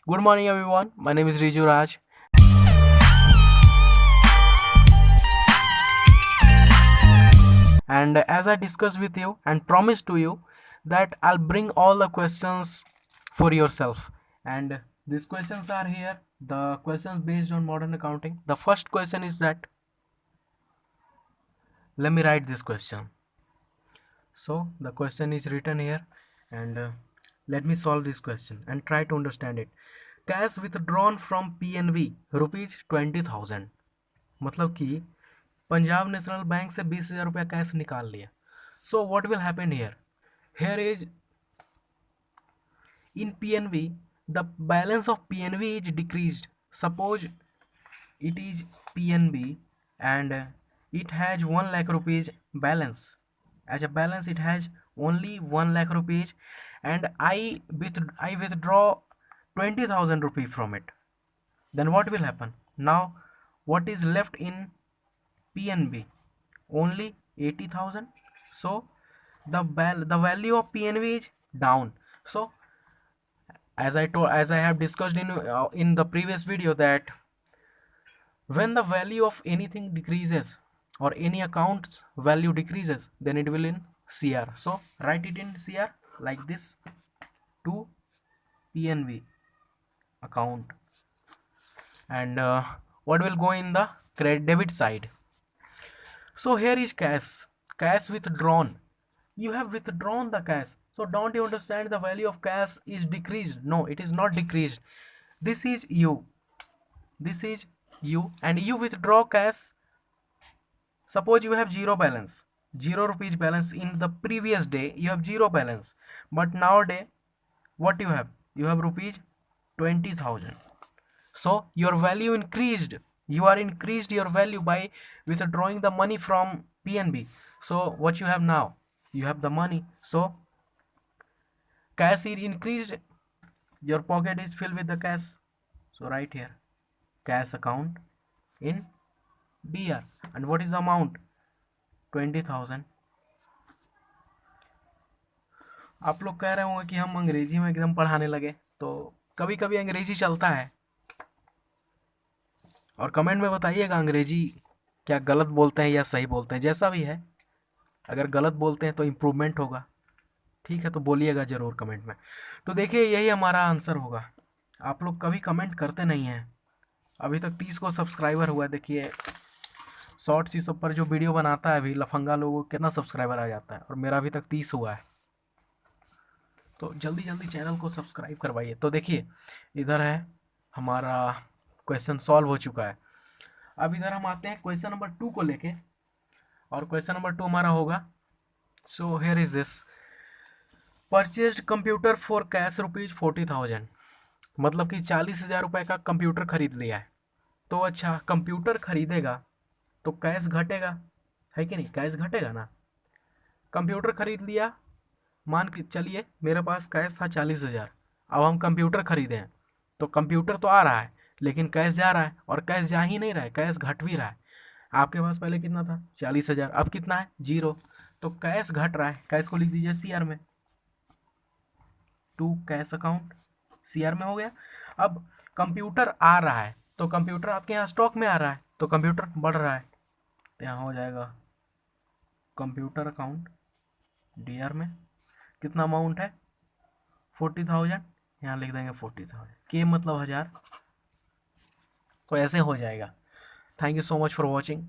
Good morning, everyone. My name is Riju Raj. And as I discussed with you and promised to you that I'll bring all the questions for yourself. And these questions are here. The questions based on modern accounting. The first question is that, let me write this question. So the question is written here, and let me solve this question and try to understand it. Cash withdrawn from PNB rupees 20,000, मतलब कि Punjab national bank से 20,000 रुपया cash निकाल लिया. So what will happen here? Here is in PNB, the balance of PNB is decreased. Suppose it is PNB and it has 1 lakh rupees balance. As a balance, it has only 1 lakh rupees, and I withdraw 20,000 rupees from it. Then what will happen? Now, what is left in PNB? Only 80,000. So the value of PNB is down. So as I have discussed in the previous video, that when the value of anything decreases or any account's value decreases, then it will in CR. So write it in CR like this to PNB account, and what will go in the credit debit side. So here is cash withdrawn. You have withdrawn the cash. So don't you understand the value of cash is decreased? No, it is not decreased. This is you. This is you, and you withdraw cash. Suppose you have zero balance, 0 rupees balance in the previous day. You have zero balance, but nowadays what you have? You have rupees 20,000. So your value increased. You are increased your value by withdrawing the money from PNB. So what you have now? You have the money. So cash is increased. Your pocket is filled with the cash. So right here, cash account in DR. And what is the amount? 20,000. आप लोग कह रहे होंगे कि हम अंग्रेजी में एकदम पढ़ाने लगे, तो कभी कभी अंग्रेजी चलता है, और कमेंट में बताइएगा अंग्रेजी क्या गलत बोलते हैं या सही बोलते हैं, जैसा भी है. अगर गलत बोलते हैं तो इम्प्रूवमेंट होगा, ठीक है, तो बोलिएगा ज़रूर कमेंट में. तो देखिए, यही हमारा आंसर होगा. आप लोग कभी कमेंट करते नहीं हैं. अभी तक 30 को सब्सक्राइबर हुआ है. देखिए शॉर्ट्स ही सब पर जो वीडियो बनाता है अभी लफंगा लोगों को कितना सब्सक्राइबर आ जाता है, और मेरा अभी तक 30 हुआ है. तो जल्दी जल्दी चैनल को सब्सक्राइब करवाइए. तो देखिए इधर है हमारा क्वेश्चन सॉल्व हो चुका है. अब इधर हम आते हैं क्वेश्चन नंबर 2 को लेके, और क्वेश्चन नंबर 2 हमारा होगा. So here is this. Purchased computer for cash rupees 40,000, मतलब कि 40,000 रुपये का कंप्यूटर खरीद लिया है. तो अच्छा, कंप्यूटर खरीदेगा तो कैश घटेगा, है कि नहीं? कैश घटेगा ना. कंप्यूटर खरीद लिया, मान के चलिए मेरे पास कैश था 40,000. अब हम कंप्यूटर खरीदे हैं, तो कंप्यूटर तो आ रहा है लेकिन कैश जा रहा है, और कैश जा ही नहीं रहा है, कैश घट भी रहा है. आपके पास पहले कितना था? 40,000. अब कितना है? 0. तो कैश घट रहा है. कैश को लिख दीजिए CR में, टू कैश अकाउंट. CR में हो गया. अब कंप्यूटर आ रहा है, तो कंप्यूटर आपके यहाँ स्टॉक में आ रहा है, तो कंप्यूटर बढ़ रहा है, तो यहाँ हो जाएगा कंप्यूटर अकाउंट DR में. कितना अमाउंट है? 40,000. यहाँ लिख देंगे 40,000. के मतलब 1000. तो ऐसे हो जाएगा. Thank you so much for watching.